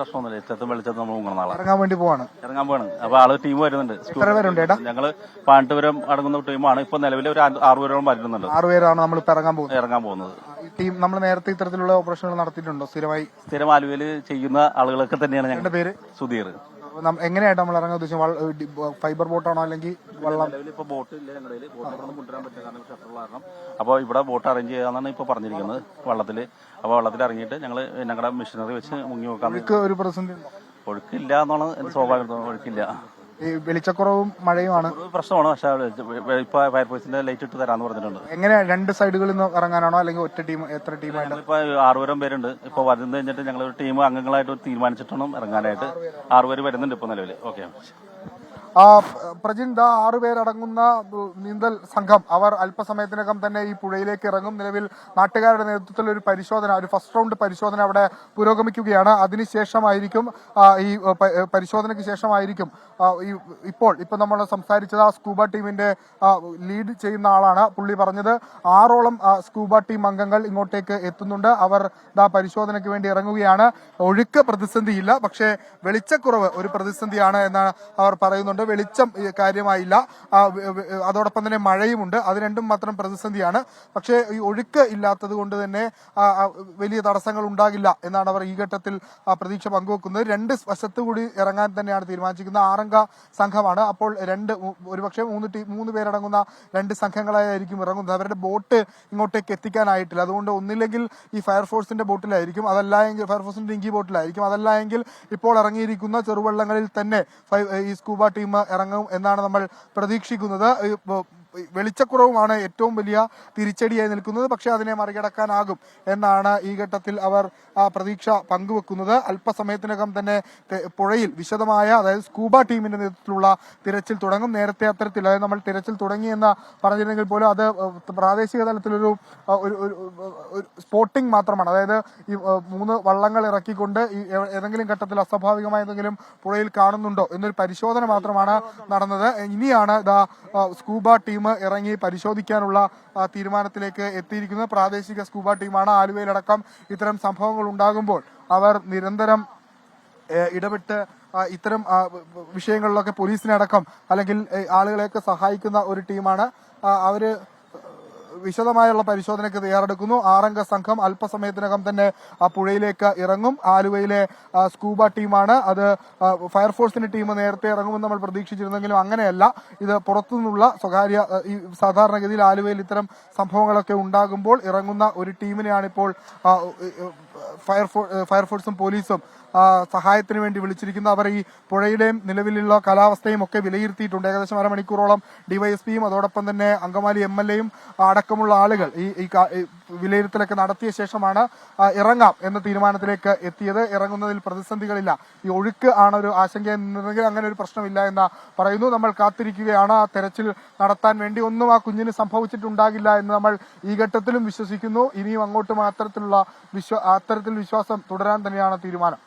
പ്രശ്നമൊന്നുമില്ല. ഇഷ്ടത്തും വെളിച്ചത്തും നമ്മൾ മുങ്ങുന്ന ആളാണ്. ഇറങ്ങാൻ പോവാണ്. അപ്പൊ ആള് ടീം വരുന്നുണ്ട്. ഞങ്ങള് പാണ്ഡവരം അടങ്ങുന്ന ടീമാണ്. ഇപ്പൊ നിലവിൽ ഒരു 6 പേരോളം വരുന്നുണ്ട്. 6 പേരാണ് നമ്മൾ ഇറങ്ങാൻ പോകുന്നത്. ഈ ടീം നമ്മൾ നേരത്തെ ഇത്തരത്തിലുള്ള ഓപ്പറേഷനുകൾ നടത്തിയിട്ടുണ്ടോ? സ്ഥിരം ആലുവയിൽ ചെയ്യുന്ന ആളുകളൊക്കെ തന്നെയാണ്. ഞങ്ങളുടെ പേര് സുധീർ. എങ്ങനെയായിട്ട് നമ്മൾ ഇറങ്ങാൻ ഉദ്ദേശിച്ചത്? ഫൈബർ ബോട്ടാണോ അല്ലെങ്കിൽ വെള്ളം? ഇപ്പൊ ബോട്ട് ഇല്ല ഞങ്ങളുടെ ബോട്ട് കൊണ്ടുവരാൻ പറ്റില്ല, കാരണം ഷട്ടറുള്ള കാരണം. അപ്പോൾ ഇവിടെ ബോട്ട് അറേഞ്ച് ചെയ്യാന്നാണ് ഇപ്പൊ പറഞ്ഞിരിക്കുന്നത് വെള്ളത്തില്. അപ്പോൾ വെള്ളത്തിൽ ഇറങ്ങിയിട്ട് ഞങ്ങളുടെ മെഷീനറി വെച്ച് മുങ്ങി നോക്കാൻ. ഒരു പ്രതിസന്ധി ഒഴുക്കില്ല എന്നാണ് എന്റെ സ്വാഭാവികം. ഒഴുക്കില്ല. ഈ വെളിച്ചക്കുറവും മഴയുമാണ് പ്രശ്നമാണ്. പക്ഷെ ഇപ്പൊ ഫയർഫോഴ്സിന്റെ ലൈറ്റ് ഇട്ട് തരാന്ന് പറഞ്ഞിട്ടുണ്ട്. എങ്ങനെ 2 സൈഡുകളിൽ നിന്ന് ഇറങ്ങാനാണോ അല്ലെങ്കിൽ ഒറ്റ ടീം? എത്ര ടീമായിട്ട്? ഇപ്പൊ 6 പേരുണ്ട്. ഇപ്പൊ വരുന്നത് കഴിഞ്ഞിട്ട് ഞങ്ങൾ ഒരു ടീം അംഗങ്ങളായിട്ട് തീരുമാനിച്ചിട്ടാണ് ഇറങ്ങാനായിട്ട്. 6 പേര് വരുന്നുണ്ട് ഇപ്പൊ നിലവിൽ. ഓക്കെ. പ്രജിൻ, 6 പേരടങ്ങുന്ന നീന്തൽ സംഘം അവർ അല്പസമയത്തിനകം തന്നെ ഈ പുഴയിലേക്ക് ഇറങ്ങും. നിലവിൽ നാട്ടുകാരുടെ നേതൃത്വത്തിൽ ഒരു ഫസ്റ്റ് റൗണ്ട് പരിശോധന അവിടെ പുരോഗമിക്കുകയാണ്. അതിനുശേഷമായിരിക്കും ഈ പരിശോധനയ്ക്ക് ശേഷമായിരിക്കും ഇപ്പൊ നമ്മൾ സംസാരിച്ചത് സ്കൂബ ടീമിന്റെ ലീഡ് ചെയ്യുന്ന ആളാണ്. പുള്ളി പറഞ്ഞത് 6ഓളം സ്കൂബ ടീം അംഗങ്ങൾ ഇങ്ങോട്ടേക്ക് എത്തുന്നുണ്ട്. അവർ പരിശോധനയ്ക്ക് വേണ്ടി ഇറങ്ങുകയാണ്. ഒഴുക്ക് പ്രതിസന്ധിയില്ല, പക്ഷേ വെളിച്ചക്കുറവ് ഒരു പ്രതിസന്ധിയാണ് എന്ന് അവർ പറയുന്നുണ്ട്. വെളിച്ചം കാര്യമായില്ല, അതോടൊപ്പം തന്നെ മഴയുമുണ്ട്. അത് രണ്ടും മാത്രം പ്രതിസന്ധിയാണ്. പക്ഷേ ഈ ഒഴുക്ക് ഇല്ലാത്തത് കൊണ്ട് തന്നെ വലിയ തടസ്സങ്ങൾ ഉണ്ടാകില്ല എന്നാണ് അവർ ഈ ഘട്ടത്തിൽ പ്രതീക്ഷ പങ്കുവെക്കുന്നത്. 2 വശത്തു കൂടി ഇറങ്ങാൻ തന്നെയാണ് തീരുമാനിച്ചിരിക്കുന്നത്. 6 അംഗ സംഘമാണ്. അപ്പോൾ ഒരുപക്ഷെ 3 പേരടങ്ങുന്ന 2 സംഘങ്ങളായിരിക്കും ഇറങ്ങുന്നത്. അവരുടെ ബോട്ട് ഇങ്ങോട്ടേക്ക് എത്തിക്കാനായിട്ടില്ല. അതുകൊണ്ട് ഒന്നില്ലെങ്കിൽ ഈ ഫയർഫോഴ്സിന്റെ ബോട്ടിലായിരിക്കും, അതല്ലെങ്കിൽ ഫയർഫോഴ്സിന്റെ ഡിങ്കി ബോട്ടിലായിരിക്കും, അതല്ല എങ്കിൽ ഇപ്പോൾ ഇറങ്ങിയിരിക്കുന്ന ചെറുവള്ളങ്ങളിൽ തന്നെ ഈ സ്കൂബ ടീം ഇറങ്ങും എന്നാണ് നമ്മൾ പ്രതീക്ഷിക്കുന്നത്. വെളിച്ചക്കുറവുമാണ് ഏറ്റവും വലിയ തിരിച്ചടിയായി നിൽക്കുന്നത്. പക്ഷെ അതിനെ മറികടക്കാനാകും എന്നാണ് ഈ ഘട്ടത്തിൽ അവർ പ്രതീക്ഷ പങ്കുവെക്കുന്നത്. അല്പസമയത്തിനകം തന്നെ പുഴയിൽ വിശദമായ, അതായത് സ്കൂബ ടീമിന്റെ നേതൃത്വത്തിലുള്ള തിരച്ചിൽ തുടങ്ങും. നേരത്തെ അത്തരത്തിൽ, അതായത് നമ്മൾ തിരച്ചിൽ തുടങ്ങിയെന്ന് പറഞ്ഞിരുന്നെങ്കിൽ പോലും അത് പ്രാദേശിക തലത്തിലൊരു സ്പോട്ടിംഗ് മാത്രമാണ്. അതായത് ഈ 3 വള്ളങ്ങൾ ഇറക്കിക്കൊണ്ട് ഏതെങ്കിലും ഘട്ടത്തിൽ അസ്വാഭാവികമായ എന്തെങ്കിലും പുഴയിൽ കാണുന്നുണ്ടോ എന്നൊരു പരിശോധന മാത്രമാണ് നടന്നത്. ഇനിയാണ് സ്കൂബ ടീം ഇറങ്ങി പരിശോധിക്കാനുള്ള തീരുമാനത്തിലേക്ക് എത്തിയിരിക്കുന്നത്. പ്രാദേശിക സ്കൂബ ടീമാണ്. ആലുവയിലടക്കം ഇത്തരം സംഭവങ്ങൾ ഉണ്ടാകുമ്പോൾ അവർ നിരന്തരം ഇടപെട്ട് ഇത്തരം വിഷയങ്ങളിലൊക്കെ പോലീസിനടക്കം അല്ലെങ്കിൽ ആളുകളെയൊക്കെ സഹായിക്കുന്ന ഒരു ടീമാണ്. അവര് വിശദമായുള്ള പരിശോധനയ്ക്ക് തയ്യാറെടുക്കുന്നു. 6 അംഗ സംഘം അല്പസമയത്തിനകം തന്നെ പുഴയിലേക്ക് ഇറങ്ങും. ആലുവയിലെ സ്കൂബ ടീമാണ്. അത് ഫയർഫോഴ്സിന്റെ ടീം നേരത്തെ ഇറങ്ങുമെന്ന് നമ്മൾ പ്രതീക്ഷിച്ചിരുന്നെങ്കിലും അങ്ങനെയല്ല. ഇത് പുറത്തുനിന്നുള്ള ഈ സാധാരണഗതിയിൽ ആലുവയിൽ ഇത്തരം സംഭവങ്ങളൊക്കെ ഉണ്ടാകുമ്പോൾ ഇറങ്ങുന്ന ഒരു ടീമിനെയാണ് ഇപ്പോൾ ഫയർഫോഴ്സും പോലീസും സഹായത്തിന് വേണ്ടി വിളിച്ചിരിക്കുന്നത്. അവർ ഈ പുഴയുടെയും നിലവിലുള്ള കാലാവസ്ഥയും ഒക്കെ വിലയിരുത്തിയിട്ടുണ്ട്. ഏകദേശം അരമണിക്കൂറോളം ഡിവൈഎസ്പിയും അതോടൊപ്പം തന്നെ അങ്കമാലി MLA അടക്കമുള്ള ആളുകൾ ഈ വിലയിരുത്തലൊക്കെ നടത്തിയ ശേഷമാണ് ഇറങ്ങാം എന്ന തീരുമാനത്തിലേക്ക് എത്തിയത്. ഇറങ്ങുന്നതിൽ പ്രതിസന്ധികളില്ല. ഈ ഒഴുക്ക് ആണ് ഒരു ആശങ്ക എന്നുണ്ടെങ്കിൽ അങ്ങനെ ഒരു പ്രശ്നമില്ല എന്ന് പറയുന്നു. നമ്മൾ കാത്തിരിക്കുകയാണ് ആ തെരച്ചിൽ നടത്താൻ വേണ്ടി. ഒന്നും ആ കുഞ്ഞിന് സംഭവിച്ചിട്ടുണ്ടാകില്ല എന്ന് നമ്മൾ ഈ ഘട്ടത്തിലും വിശ്വസിക്കുന്നു. ഇനിയും അങ്ങോട്ടും അത്തരത്തിൽ വിശ്വാസം തുടരാൻ തന്നെയാണ് തീരുമാനം.